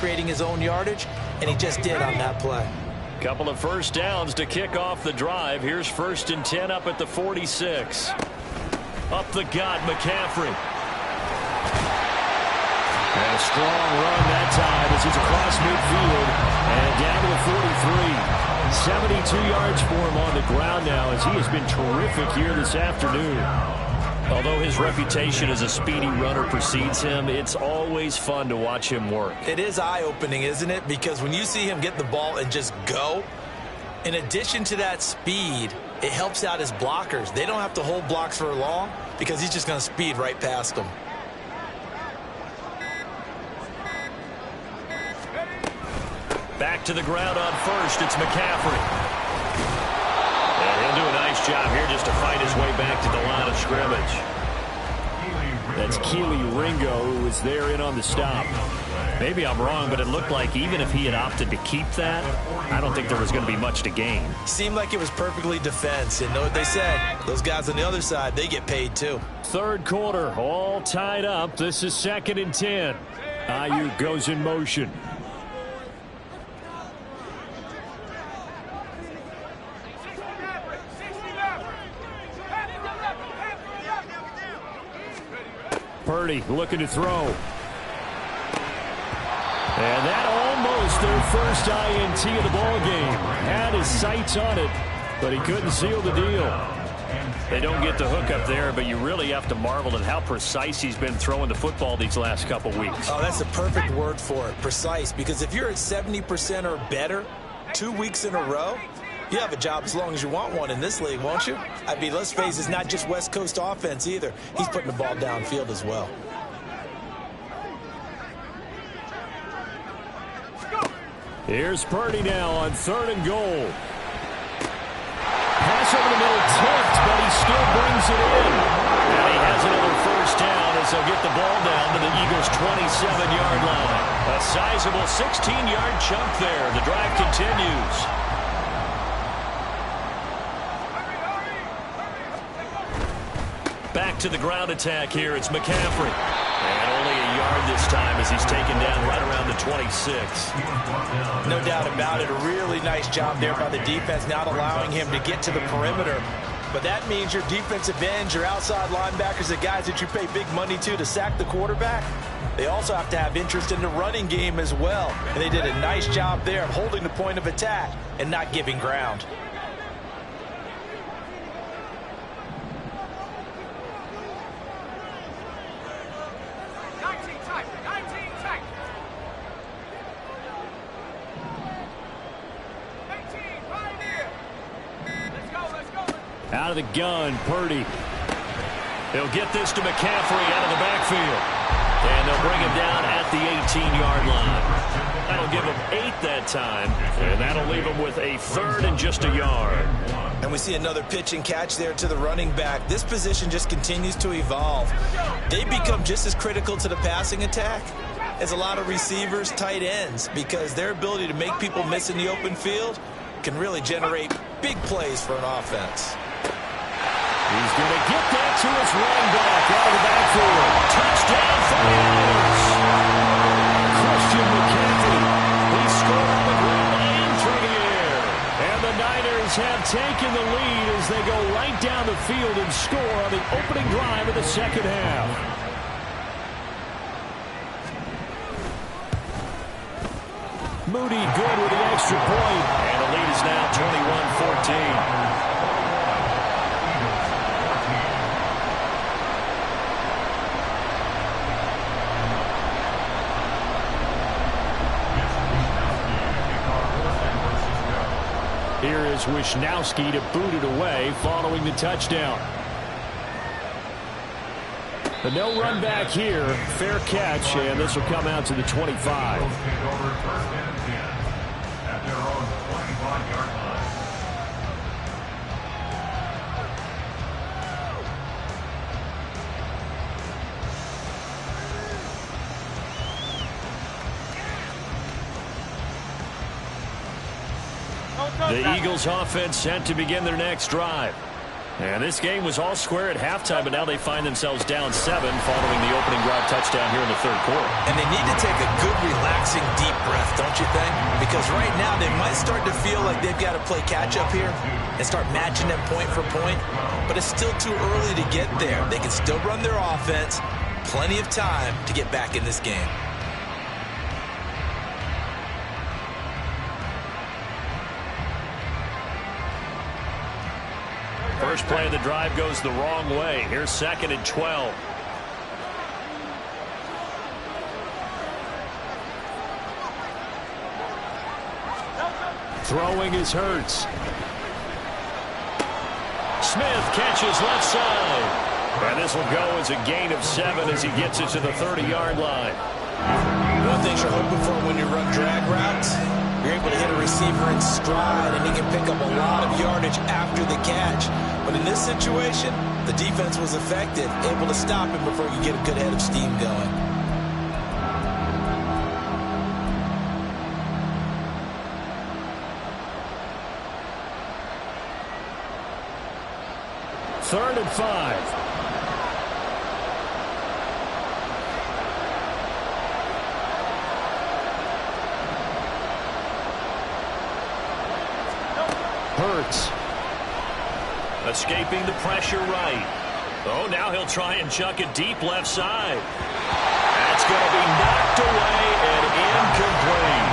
creating his own yardage, and he just did on that play. Couple of first downs to kick off the drive. Here's 1st and 10 up at the 46. Up the gut, McCaffrey. And a strong run that time as he's across midfield and down to the 43. 72 yards for him on the ground now as he has been terrific here this afternoon. Although his reputation as a speedy runner precedes him, it's always fun to watch him work. It is eye-opening, isn't it? Because when you see him get the ball and just go, in addition to that speed, it helps out his blockers. They don't have to hold blocks for long because he's just going to speed right past them. Back to the ground on 1st. It's McCaffrey. And he'll do a nice job here just to find his way back to the line of scrimmage. That's Keely Ringo who was there in on the stop. Maybe I'm wrong, but it looked like even if he had opted to keep that, I don't think there was going to be much to gain. Seemed like it was perfectly defense. And know what they said? Those guys on the other side, they get paid too. 3rd quarter, all tied up. This is 2nd and 10. Ayuk goes in motion. Purdy looking to throw. And that almost their first INT of the ball game. Had his sights on it, but he couldn't seal the deal. They don't get the hook up there, but you really have to marvel at how precise he's been throwing the football these last couple weeks. Oh, that's the perfect word for it, precise. Because if you're at 70% or better 2 weeks in a row, you have a job as long as you want one in this league, won't you? I mean, let's face it, it's not just West Coast offense either. He's putting the ball downfield as well. Here's Purdy now on 3rd and goal. Pass over the middle tipped, but he still brings it in. And he has another first down as they'll get the ball down to the Eagles' 27-yard line. A sizable 16-yard chunk there. The drive continues. Back to the ground attack here. It's McCaffrey. And only a yard this time as he's taken down right around the 26. No doubt about it. A really nice job there by the defense, not allowing him to get to the perimeter. But that means your defensive ends, your outside linebackers, the guys that you pay big money to sack the quarterback, they also have to have interest in the running game as well. And they did a nice job there of holding the point of attack and not giving ground. Out of the gun, Purdy. He'll get this to McCaffrey out of the backfield. And they'll bring him down at the 18-yard line. That'll give him 8 that time. And that'll leave him with a 3rd and just a yard. And we see another pitch and catch there to the running back. This position just continues to evolve. They become just as critical to the passing attack as a lot of receivers, tight ends, because their ability to make people miss in the open field can really generate big plays for an offense. He's going to get that to his running back out of the backfield. Touchdown for the Irish. Christian McCaffrey. He scored on the ground and through the air. And the Niners have taken the lead as they go right down the field and score on the opening drive of the second half. Moody good with the extra point. And the lead is now 21-14. Here is Wisnowski to boot it away following the touchdown. The no run back here. Fair catch, and this will come out to the 25. The Eagles offense set to begin their next drive. And this game was all square at halftime, but now they find themselves down 7 following the opening drive touchdown here in the third quarter. And they need to take a good, relaxing, deep breath, don't you think? Because right now they might start to feel like they've got to play catch-up here and start matching them point for point. But it's still too early to get there. They can still run their offense. Plenty of time to get back in this game. First play of the drive goes the wrong way. Here's 2nd and 12. Throwing is Hurts. Smith catches left side. And this will go as a gain of 7 as he gets it to the 30-yard line. One thing you're hoping for when you run drag routes, you're able to hit a receiver in stride, and he can pick up a lot of yardage after the catch. But in this situation, the defense was effective, able to stop him before you get a good head of steam going. Third and 5. Hurts. Escaping the pressure right. Oh, now he'll try and chuck it deep left side. That's going to be knocked away and incomplete.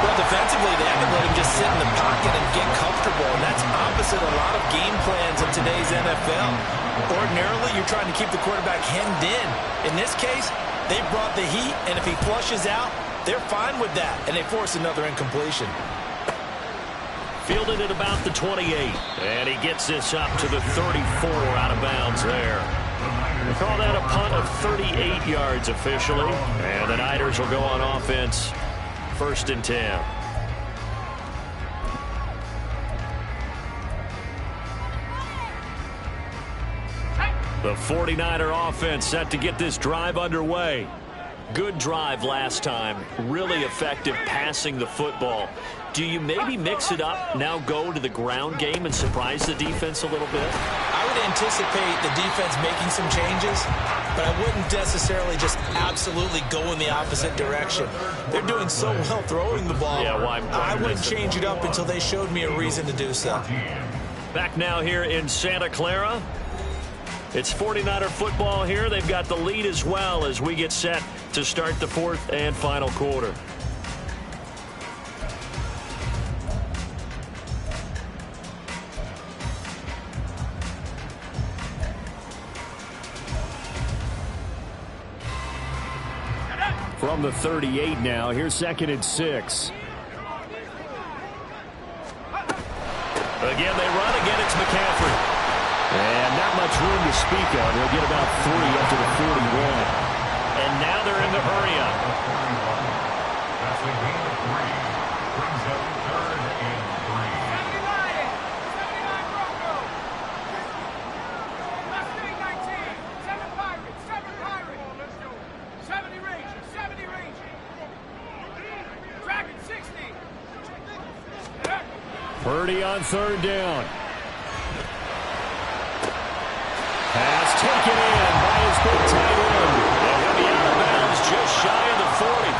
Well, defensively, they haven't let him just sit in the pocket and get comfortable, and that's opposite a lot of game plans in today's NFL. Ordinarily, you're trying to keep the quarterback hemmed in. In this case, they brought the heat, and if he flushes out, they're fine with that, and they force another incompletion. Fielded at about the 28, and he gets this up to the 34 out of bounds there. We call that a punt of 38 yards officially, and the Niners will go on offense, 1st and 10. The 49er offense set to get this drive underway. Good drive last time, really effective passing the football. Do you maybe mix it up, now go to the ground game and surprise the defense a little bit? I would anticipate the defense making some changes, but I wouldn't necessarily just absolutely go in the opposite direction. They're doing so well throwing the ball. Yeah, why I wouldn't change it up until they showed me a reason to do so. Back now here in Santa Clara. It's 49er football here. They've got the lead as well as we get set to start the 4th and final quarter. From the 38 now, here's 2nd and 6. Again, they run. Again, it's McCaffrey. And not much room to speak of. He'll get about 3 up to the 41. And now they're in the hurry-up. That's a gain of 3. Brings up 3rd and 3. 79 Broncos. 19. 7 Pirates. 7 Pirates. Let's go. 70 Rangers. 70 Rangers. Dragon 60. Purdy on 3rd down. Pass taken in by his big tight end. And he'll be out of bounds just shy of the 40.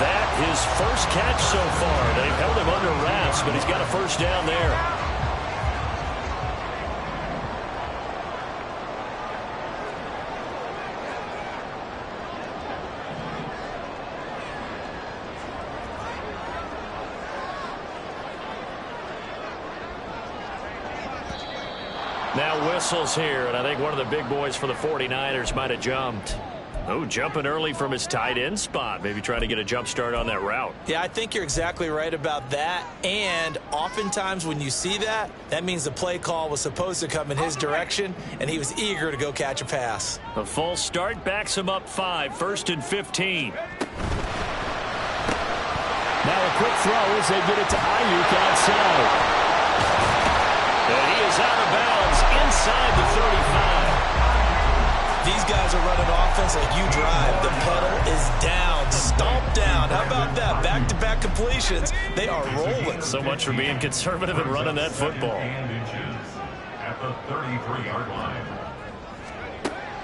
That his first catch so far. They've held him under wraps, but he's got a 1st down there. Now whistles here, and I think one of the big boys for the 49ers might have jumped. Oh, jumping early from his tight end spot. Maybe trying to get a jump start on that route. Yeah, I think you're exactly right about that. And oftentimes when you see that, that means the play call was supposed to come in his direction, and he was eager to go catch a pass. A false start backs him up 5, 1st and 15. Now a quick throw as they get it to Ayuk outside. And he is out of bounds inside the 35. These guys are running offense like you drive. The pedal is down, stomp down. How about that? Back-to-back completions. They are rolling. So much for being conservative and running that football. the 33-yard line.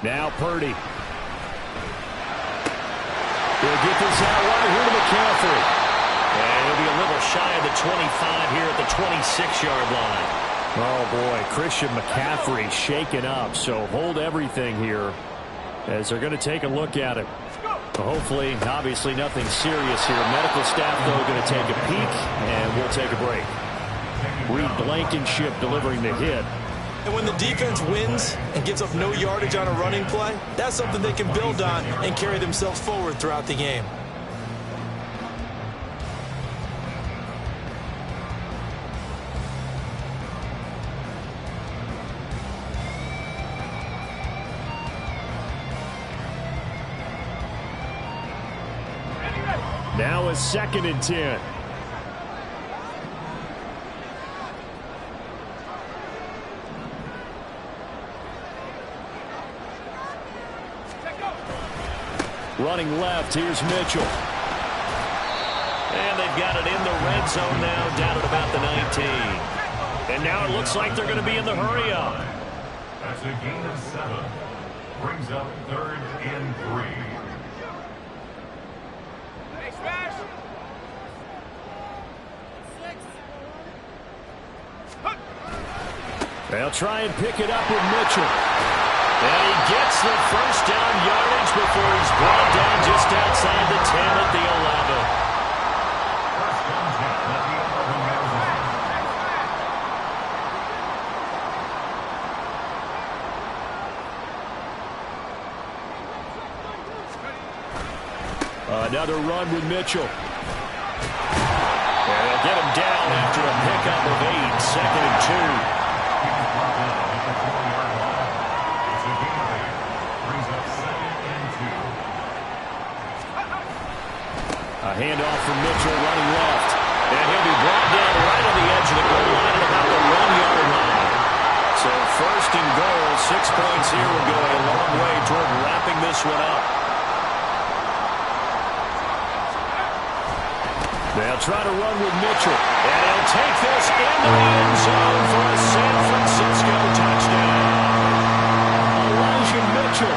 Now Purdy. He'll get this out right here to McCaffrey. And he'll be a little shy of the 25 here at the 26-yard line. Oh, boy, Christian McCaffrey shaken up. So hold everything here as they're going to take a look at it. Hopefully, obviously, nothing serious here. Medical staff, though, going to take a peek, and we'll take a break. Reed Blankenship delivering the hit. And when the defense wins and gives up no yardage on a running play, that's something they can build on and carry themselves forward throughout the game. Now a 2nd and 10. Running left, here's Mitchell. And they've got it in the red zone now, down at about the 19. And now it looks like they're going to be in the hurry-up. That's a gain of 7. Brings up 3rd and 3. Hey, smash! They'll try and pick it up with Mitchell. And he gets the first down yardage before he's brought down just outside the 10 at the 11. First down 10 at the 11-yard line. Another run with Mitchell. And they'll get him down after a pickup of 8, 2nd and 2. A handoff from Mitchell running left. And he'll be brought down right on the edge of the goal line at about the 1-yard line. So 1st and goal, 6 points here will go a long way toward wrapping this one up. They'll try to run with Mitchell. And he'll take this into the end zone for a San Francisco touchdown. Elijah Mitchell,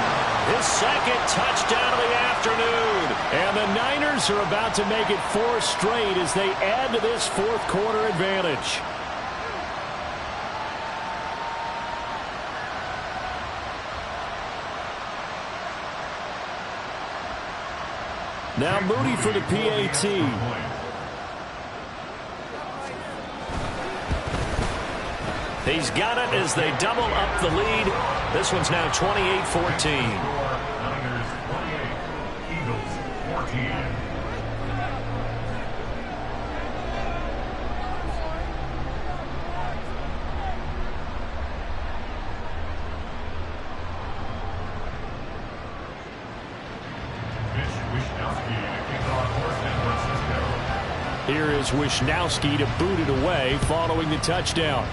his 2nd touchdown of the afternoon. And the Niners are about to make it 4 straight as they add to this 4th quarter advantage. Now Moody for the PAT. He's got it as they double up the lead. This one's now 28-14. Niners 28, Eagles 14. Here is Wishnowski to boot it away following the touchdown.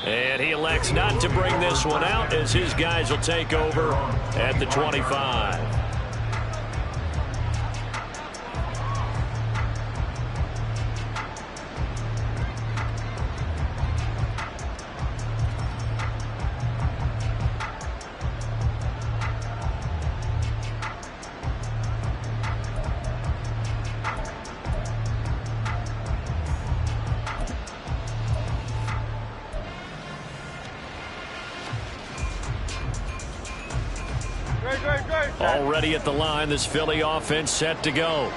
And he elects not to bring this one out as his guys will take over at the 25. Already at the line, this Philly offense set to go.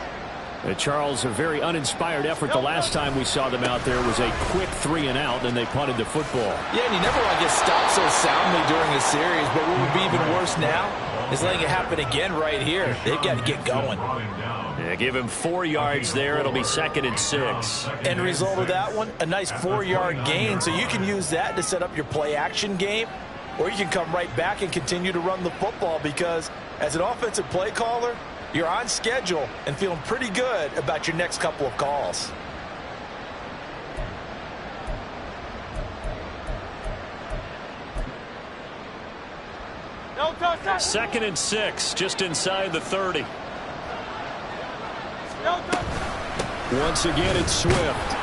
Charles, a very uninspired effort. The last time we saw them out there was a quick 3-and-out, and they punted the football. Yeah, and you never want to get stopped so soundly during a series, but what would be even worse now is letting it happen again right here. They've got to get going. Yeah, give him 4 yards there. It'll be 2nd and 6. End result of that one, a nice 4-yard gain, so you can use that to set up your play-action game, or you can come right back and continue to run the football because as an offensive play caller, you're on schedule and feeling pretty good about your next couple of calls. No touch. 2nd and 6, just inside the 30. No touch. Once again, it's Swift.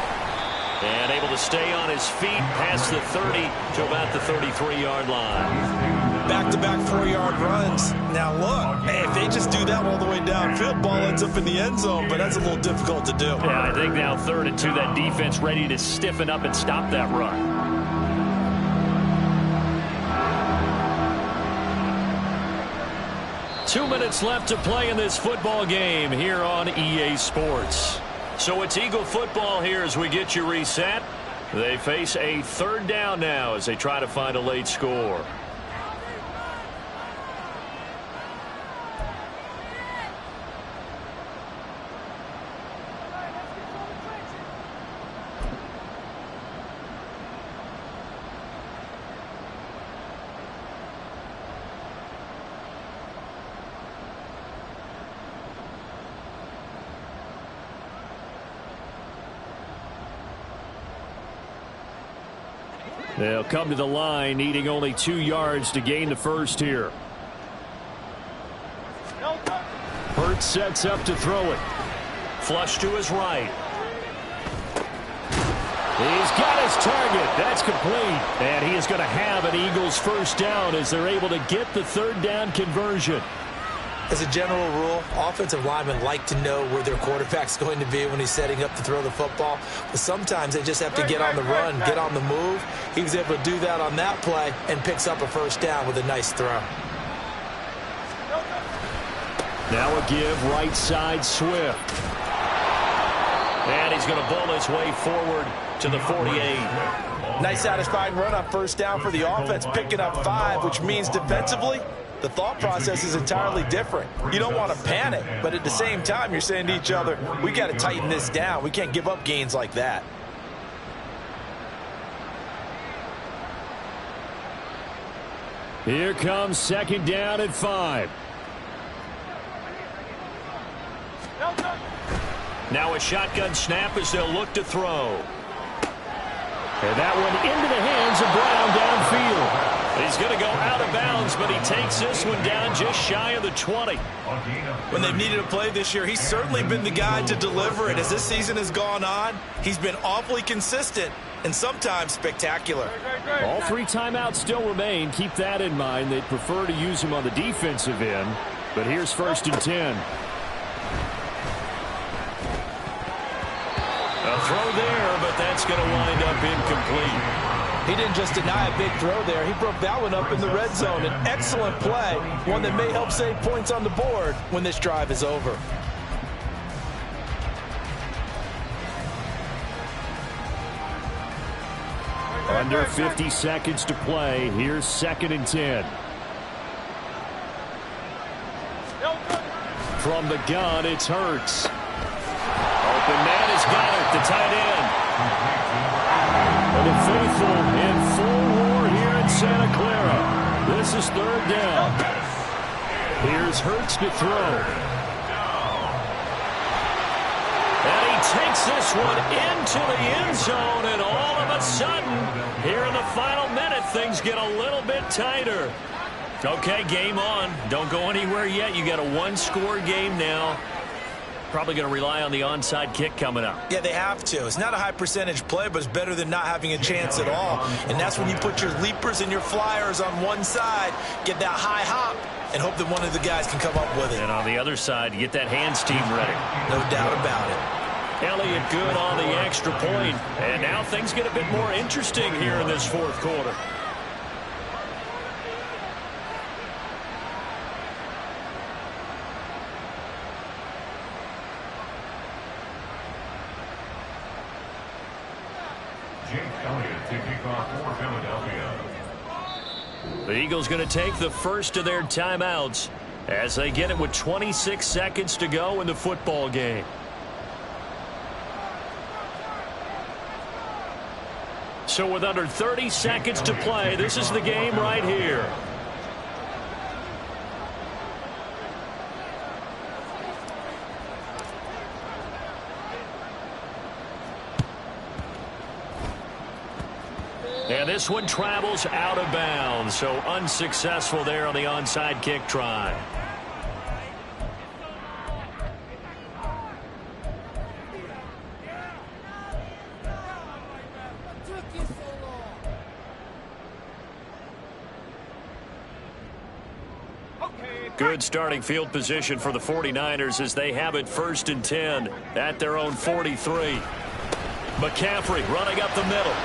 And able to stay on his feet past the 30 to about the 33-yard line. Back-to-back 4-yard runs. Now look, man, if they just do that all the way downfield, ball ends up in the end zone, but that's a little difficult to do. Yeah, I think now 3rd and 2, that defense ready to stiffen up and stop that run. Two minutes left to play in this football game here on EA Sports. So it's Eagle football here as we get you reset. They face a 3rd down now as they try to find a late score. They'll come to the line, needing only 2 yards to gain the first here. Hurts sets up to throw it. Flush to his right. He's got his target. That's complete. And he is going to have an Eagles first down as they're able to get the 3rd down conversion. As a general rule, offensive linemen like to know where their quarterback's going to be when he's setting up to throw the football. But sometimes they just have to get on the run, get on the move. He was able to do that on that play and picks up a first down with a nice throw. Now a give, right side Swift. And he's going to bowl his way forward to the 48. Nice satisfying run on first down for the offense, picking up 5, which means defensively, the thought process is entirely different. You don't want to panic, but at the same time, you're saying to each other, we got to tighten this down. We can't give up gains like that. Here comes 2nd down and 5. Now a shotgun snap as they'll look to throw. And that one into the hands of Brown downfield. He's going to go out of bounds, but he takes this one down just shy of the 20. When they've needed a play this year, he's certainly been the guy to deliver it. As this season has gone on, he's been awfully consistent and sometimes spectacular. All 3 timeouts still remain. Keep that in mind. They'd prefer to use him on the defensive end, but here's 1st and 10. A throw there, but that's going to wind up incomplete. He didn't just deny a big throw there. He broke that one up in the red zone. An excellent play, one that may help save points on the board when this drive is over. Under 50 seconds to play. Here's 2nd and 10. From the gun, it's Hurts. Open man has got it, the tight end. And the faithful in full war here in Santa Clara. This is 3rd down. Here's Hurts to throw. And he takes this one into the end zone, and all of a sudden, here in the final minute, things get a little bit tighter. Okay, game on. Don't go anywhere yet. You got a 1-score game now. Probably going to rely on the onside kick coming up. Yeah, they have to. It's not a high percentage play, but it's better than not having a chance at all. And that's when you put your leapers and your flyers on one side, get that high hop, and hope that one of the guys can come up with it. And on the other side, you get that hands team ready. No doubt about it. Elliott good on the extra point. And now things get a bit more interesting here in this 4th quarter. The Eagles going to take the first of their timeouts as they get it with 26 seconds to go in the football game. So with under 30 seconds to play, this is the game right here. And this one travels out of bounds, so unsuccessful there on the onside kick try. Good starting field position for the 49ers as they have it 1st and 10 at their own 43. McCaffrey running up the middle.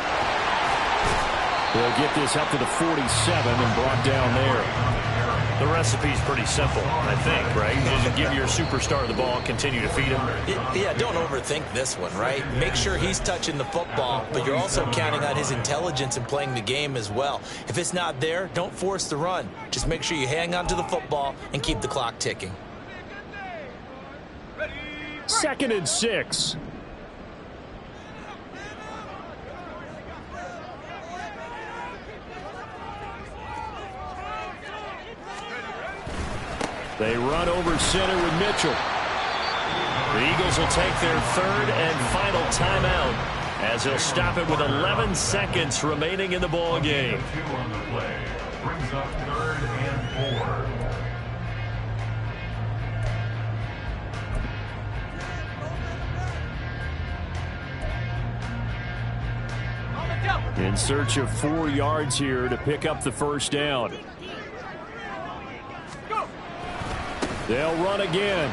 They'll get this up to the 47 and brought down there. The recipe's pretty simple, I think, right? Just give your superstar the ball and continue to feed him. Yeah, don't overthink this one, right? Make sure he's touching the football, but you're also counting on his intelligence in playing the game as well. If it's not there, don't force the run. Just make sure you hang on to the football and keep the clock ticking. 2nd and 6. They run over center with Mitchell. The Eagles will take their 3rd and final timeout as they'll stop it with 11 seconds remaining in the ball game. 2 on the play. Brings up 3rd and 4. In search of 4 yards here to pick up the 1st down. They'll run again.